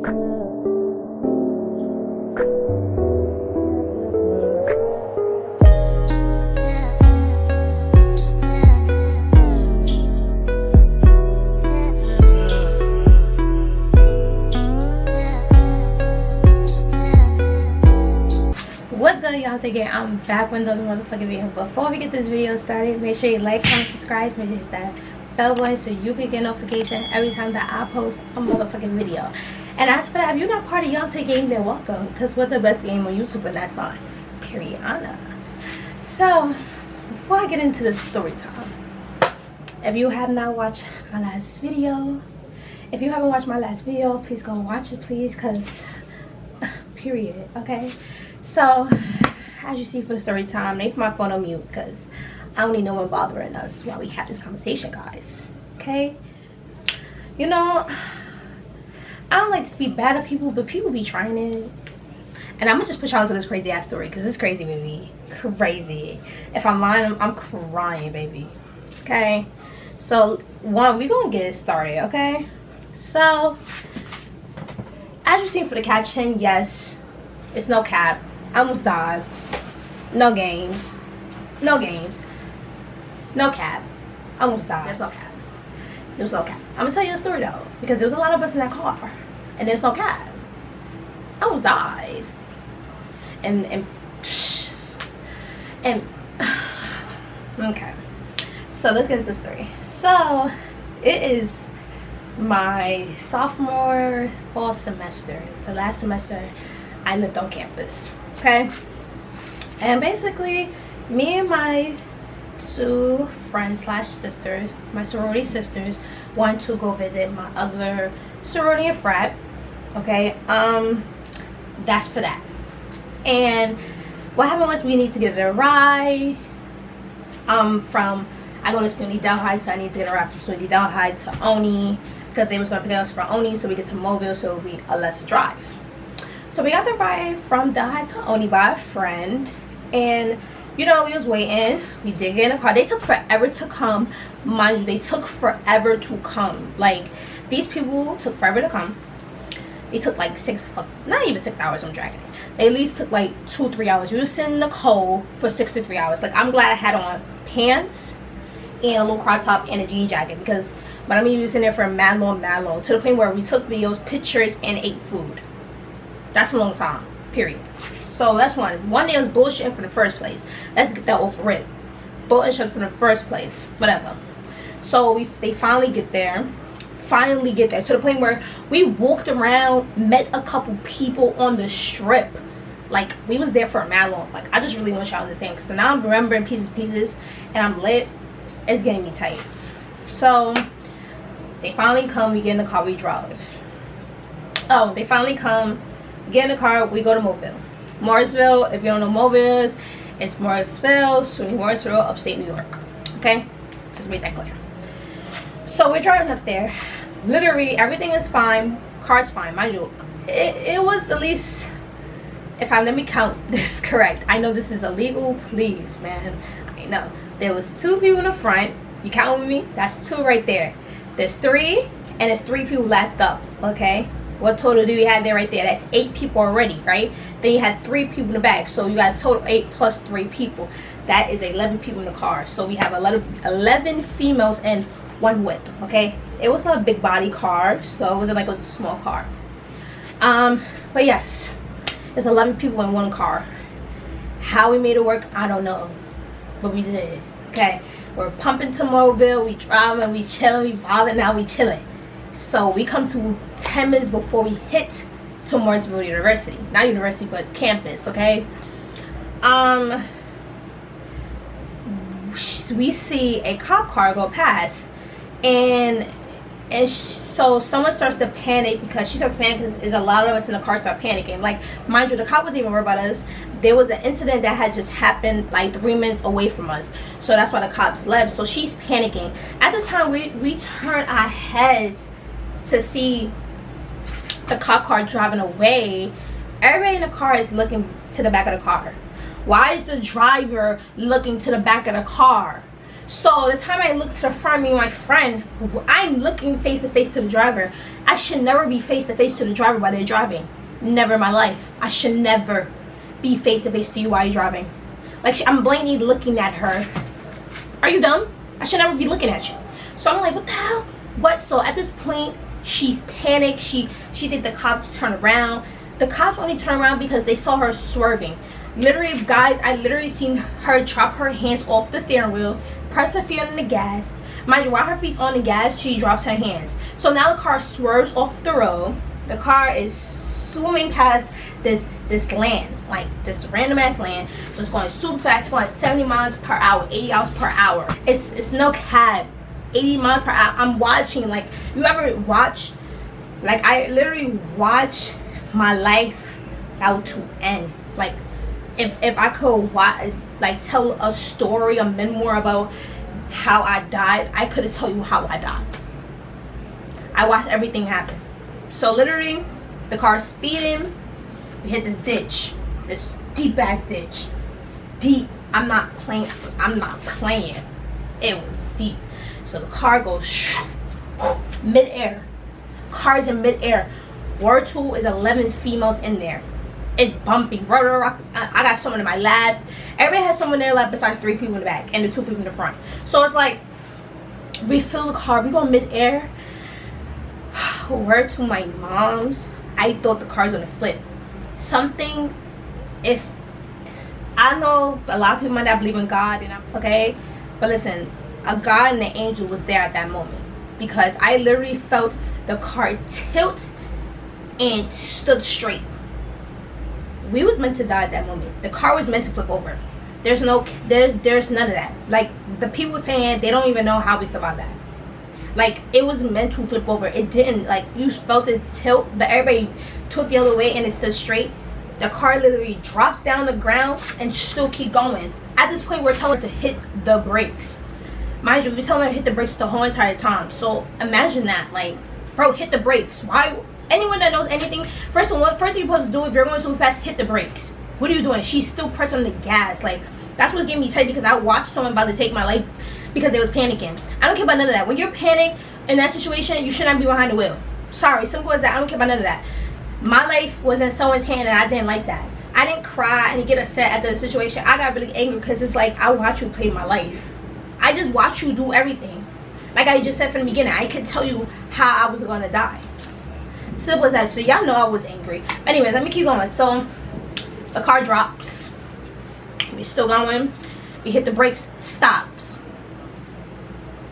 What's good, y'all? Again, I'm back with another motherfucking video. Before we get this video started, make sure you like, comment, subscribe, and hit that bell button so you can get notification every time that I post a motherfucking video. And as for that, if you're not part of YantaaGang, then welcome, because we're the best game on YouTube, and that's on Keyantaaa. So before I get into the story time, if you have not watched my last video, if you haven't watched my last video, please go watch it, please, because period. Okay, so as you see for the story time, they put my phone on mute because I don't need no one bothering us while we have this conversation, guys. Okay, you know, I don't like to speak bad of people, but people be trying it. And I'm gonna just put y'all into this crazy ass story because it's crazy with me. Crazy. If I'm lying, I'm crying, baby. Okay, so one, we gonna get it started. Okay, so as you seen for the caption, yes, it's no cap. I almost died. No games. No games. No cap. I almost died. There's no cap. There's no cap. I'm gonna tell you a story though, because there was a lot of us in that car, and there's no cap. I almost died. And okay. So let's get into the story. So it is my sophomore fall semester, the last semester I lived on campus. Okay, and basically me and my two friends slash sisters, my sorority sisters, want to go visit my other sorority and frat. Okay, that's for that. And what happened was we need to get a ride from, I go to SUNY Delhi, so I need to get a ride from SUNY Delhi to Oni, because they was going to pick us from Oni so we get to Mobile, so it would be a lesser drive. So we got the ride from Delhi to Oni by a friend, and you know, we was waiting. We did get in a car. They took forever to come. Mind you, they took forever to come. Like, these people took forever to come. They took like not even 6 hours on dragging it. They at least took like 2 or 3 hours. We were sitting in the cold for 6 to 3 hours. Like, I'm glad I had on pants and a little crop top and a jean jacket, because but I mean, we were sitting there for mad long, to the point where we took videos, pictures, and ate food. That's a long time, period. So that's one. One day was bullshitting for the first place. Let's get that over with. Bullshit for the first place. Whatever. So they finally get there. To the point where we walked around, met a couple people on the strip. Like, we was there for a mad long. Like, I just really want y'all to understand, because now I'm remembering pieces, and I'm lit. It's getting me tight. So they finally come. We get in the car. We drive. Oh, they finally come. Get in the car. We go to Mobile. Morrisville, if you don't know Mobile is, it's Morrisville, SUNY Morrisville, upstate New York. Okay, just make that clear. So we're driving up there. Literally everything is fine. Car's fine, mind you. It was at least, let me count this correct. I know this is illegal, please, man. I know there was 2 people in the front. You count with me? That's 2 right there. There's 3, and there's 3 people left up. Okay. What total do you have there right there? That's 8 people already, right? Then you had 3 people in the back, so you got a total 8 plus 3 people. That is 11 people in the car. So we have 11 females and 1 whip. Okay, it was not a big body car, so it wasn't like it was a small car. But yes, there's 11 people in 1 car. How we made it work, I don't know, but we did. Okay, we're pumping to Mobile, we driving, we chilling, we vibing, now we chilling. So we come to 10 minutes before we hit to Morrisville University. Not university, but campus, okay? We see a cop car go past, and so someone starts to panic, because she starts to panic because a lot of us in the car start panicking. Like, mind you, the cop wasn't even worried about us. There was an incident that had just happened like 3 minutes away from us, so that's why the cops left. So she's panicking. At the time, we turn our heads to see the cop car driving away. Everybody in the car is looking to the back of the car. Why is the driver looking to the back of the car? So the time I look to the front, me and my friend, I'm looking face to face to the driver. I should never be face to face to the driver while they're driving. Never in my life. I should never be face to face to you while you're driving. Like, I'm blatantly looking at her. Are you dumb? I should never be looking at you. So I'm like, what the hell? What? So at this point, she's panicked. She did the cops turn around. The cops only turned around because they saw her swerving. Literally, guys, I literally seen her drop her hands off the steering wheel, press her feet on the gas. Mind you, while her feet's on the gas, she drops her hands. So now the car swerves off the road. The car is swimming past this land, like this random ass land. So it's going super fast. It's going 70 miles per hour, 80 miles per hour. It's no cab. 80 miles per hour. I'm watching, like, you ever watch, like, I literally watch my life about to end. Like, if I could watch, like, tell a story, a memoir about how I died, I could tell you how I died. I watched everything happen. So literally, the car speeding, we hit this ditch, this deep ass ditch. Deep. I'm not playing. It was deep. So the car goes mid-air. Car's in mid-air. Word tool is 11 females in there. It's bumpy. I got someone in my lab. Everybody has someone in their lab besides 3 people in the back and the 2 people in the front. So it's like, we fill the car. We go mid-air. Word to my mom's. I thought the car's gonna flip. Something, if I know a lot of people might not believe in God, and okay, but listen, a God and an angel was there at that moment, because I literally felt the car tilt and stood straight. We was meant to die at that moment. The car was meant to flip over. There's none of that. Like, the people saying they don't even know how we survived that. Like, it was meant to flip over. It didn't. Like, you felt it tilt, but everybody took the other way and it stood straight. The car literally drops down on the ground and still keep going. At this point, we're telling her to hit the brakes. Mind you, we're telling her to hit the brakes the whole entire time. So imagine that. Like, bro, hit the brakes. Why? Anyone that knows anything, first thing you're supposed to do, if you're going so fast, hit the brakes. What are you doing? She's still pressing the gas. Like, that's what's getting me tight, because I watched someone about to take my life because they was panicking. I don't care about none of that. When you're panicked in that situation, you should not be behind the wheel. Sorry, simple as that. I don't care about none of that. My life was in someone's hand and I didn't like that. I didn't cry and get upset at the situation. I got really angry because it's like, I watch you play my life. I just watch you do everything. Like I just said from the beginning, I could tell you how I was gonna die. Simple as that. So y'all know I was angry. Anyway, let me keep going. So the car drops. We still going. We hit the brakes. Stops.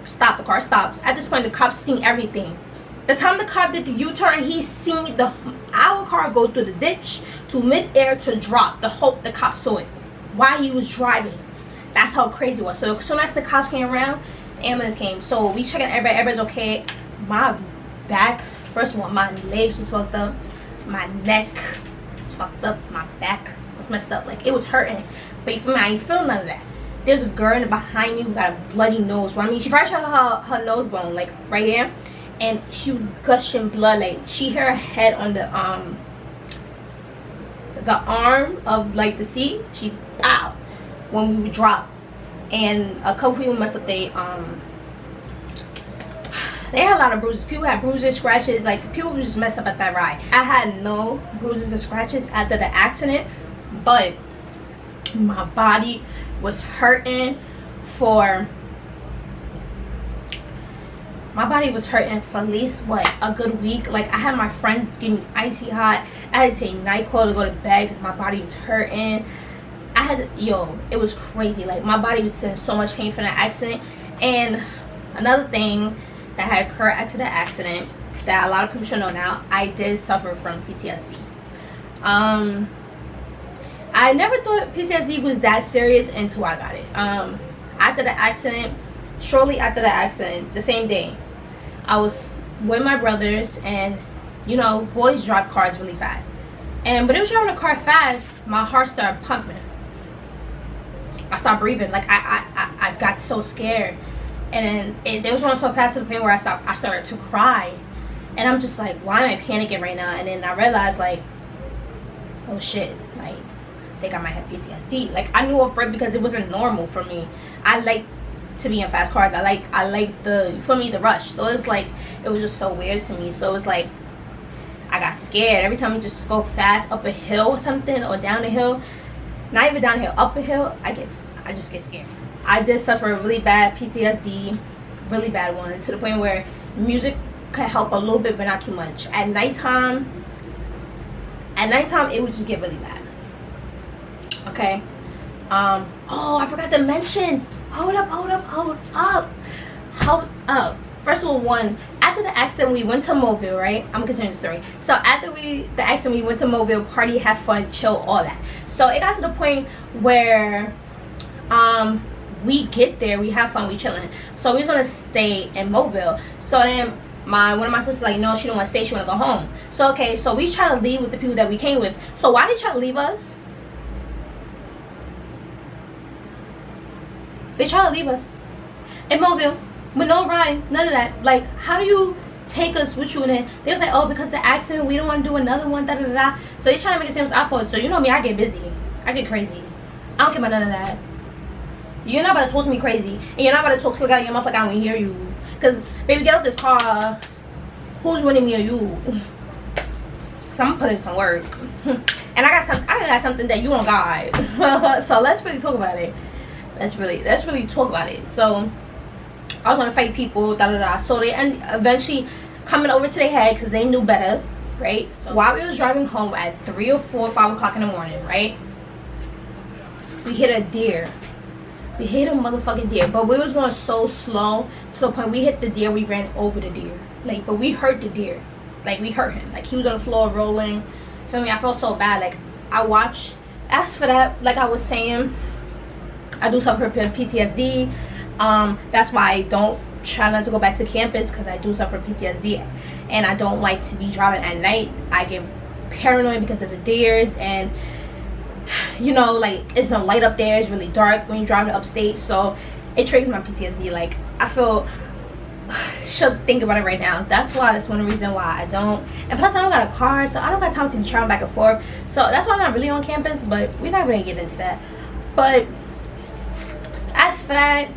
Stop. The car stops. At this point, the cops seen everything. The time the cop did the U-turn, he seen our car go through the ditch to mid-air to drop. The cop saw it while he was driving. That's how crazy it was. So as soon as the cops came around, the ambulance came. So we checking everybody. Everybody's okay. My back, first of all, my legs was fucked up. My neck was fucked up. My back was messed up. Like, it was hurting. But you feel me? I ain't feeling none of that. There's a girl in the behind me who got a bloody nose. Well, I mean, she fractured her nose bone, like right here, and she was gushing blood. Like, she hit her head on the arm of like the seat. She ow when we dropped, and a couple people messed up. They had a lot of bruises. People had bruises, scratches. Like, people just messed up at that ride. I had no bruises or scratches after the accident, but my body was hurting for at least what, a good week. Like, I had my friends give me icy hot. I had to take NyQuil to go to bed because my body was hurting. It was crazy. Like, my body was in so much pain from that accident. And another thing that had occurred after the accident that a lot of people should know now, I did suffer from PTSD. I never thought PTSD was that serious until I got it. After the accident, shortly after the accident, the same day, I was with my brothers, and you know, boys drive cars really fast. And when they was driving the car fast, my heart started pumping. I started breathing. Like, I got so scared, and then they was going so fast to the point where I started to cry. And I'm just like, why am I panicking right now? And then I realized, like, oh shit, like, I think I might have PTSD. Like, I knew afraid because it wasn't normal for me. I like to be in fast cars. I like the, for me, the rush. So it's like, it was just so weird to me. So it was like, I got scared every time you just go fast up a hill or something, or down a hill. Not even down a hill, up a hill. I just get scared. I did suffer a really bad PTSD, really bad one, to the point where music could help a little bit, but not too much. At nighttime, it would just get really bad. Okay. Oh, I forgot to mention. Hold up. First of all, after the accident, we went to Mobile, right? I'm gonna continue the story. So after the accident, we went to Mobile, party, have fun, chill, all that. So it got to the point where we get there, we have fun, we chilling. So we was gonna stay in Mobile. So then one of my sisters like, no, she don't want to stay, she want to go home. So okay, so we try to leave with the people that we came with. So why did y'all leave us? They try to leave us in Mobile with no ride, none of that. Like, how do you take us with you? And then they was like, oh, because the accident, we don't want to do another one, da da da da. So they trying to make it seem our fault. So you know me, I get busy, I get crazy. I don't care about none of that. You're not about to talk to me crazy, and you're not about to talk slick out of your mouth like I don't hear you. Cause baby, get out this car. Who's winning, me or you? So I'm putting some work, and I got something that you don't got. So let's really talk about it. Let's really talk about it. So I was gonna fight people, da da da. So they eventually coming over to their head because they knew better, right? So while we was driving home at 3 or 4 or 5 o'clock in the morning, right? We hit a deer. We hit a motherfucking deer, but we was going so slow to the point we hit the deer, we ran over the deer. Like, but we hurt the deer. Like, we hurt him. Like, he was on the floor rolling. Feel me? I felt so bad. Like, I watched. As for that, like I was saying, I do suffer PTSD. That's why I don't try not to go back to campus, because I do suffer PTSD, and I don't like to be driving at night. I get paranoid because of the deers, and you know, like, it's no light up there, it's really dark when you're driving upstate, so it triggers my PTSD. Like, I feel should think about it right now. That's one reason why I don't. And plus, I don't got a car, so I don't got time to be traveling back and forth. So that's why I'm not really on campus, but we're not gonna get into that. But as for that,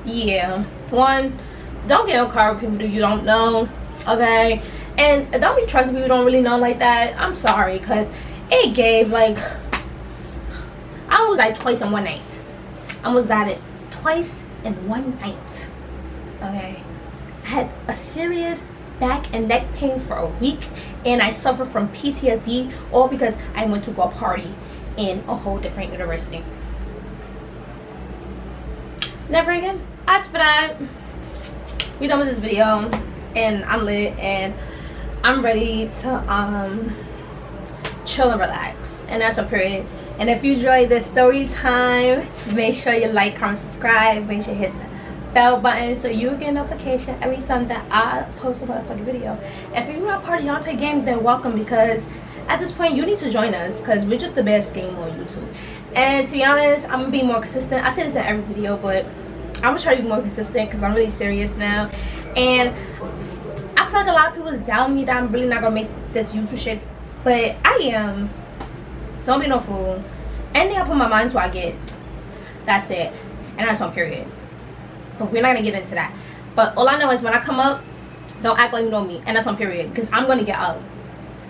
yeah, don't get in a car with people you don't know, okay? And don't be trusting people you don't really know like that. I'm sorry, because it gave, like, I almost died twice in one night. I almost died it twice in one night, okay? I had a serious back and neck pain for a week, and I suffered from PTSD, all because I went to go party in a whole different university. Never again. As for that, we done with this video, and I'm lit, and I'm ready to chill and relax, and that's a period. And if you enjoyed this story time, make sure you like, comment, subscribe. Make sure you hit the bell button so you get a notification every time that I post a motherfucking video. If you're not part of YantaaGang, then welcome, because at this point you need to join us, because we're just the best game on YouTube. And to be honest, I'm gonna be more consistent. I say this in every video, but I'm gonna try to be more consistent because I'm really serious now. And I feel like a lot of people is doubting me that I'm really not gonna make this YouTube shit, but I am. Don't be no fool. Anything I put my mind to, I get. That's it. And that's on period. But we're not gonna get into that. But all I know is when I come up, don't act like you know me. And that's on period. Because I'm gonna get up.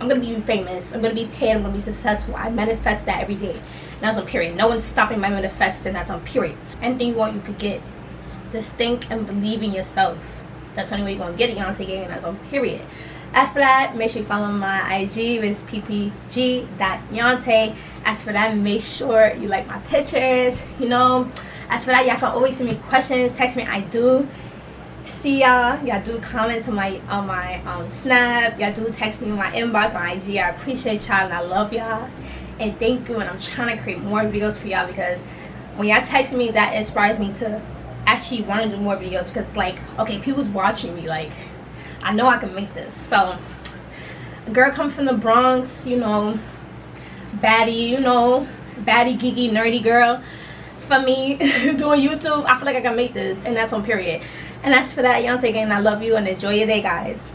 I'm gonna be famous. I'm gonna be paid. I'm gonna be successful. I manifest that every day. And that's on period. No one's stopping my manifesting. That's on period. Anything you want, you could get. Just think and believe in yourself. That's the only way you're gonna get it. YantaaGang, and that's on period. After that, make sure you follow my IG, which is PPG.Yantaa. As for that, make sure you like my pictures, you know. As for that, y'all can always send me questions, text me. I do see y'all. Y'all do comment on my snap. Y'all do text me in my inbox on IG. I appreciate y'all, and I love y'all. And thank you. And I'm trying to create more videos for y'all, because when y'all text me, that inspires me to actually want to do more videos, because, like, okay, people's watching me, like, I know I can make this. So, a girl coming from the Bronx, you know, baddie, you know, baddie, geeky, nerdy girl. For me, doing YouTube, I feel like I can make this, and that's on period. And as for that, YantaaGang, I love you, and enjoy your day, guys.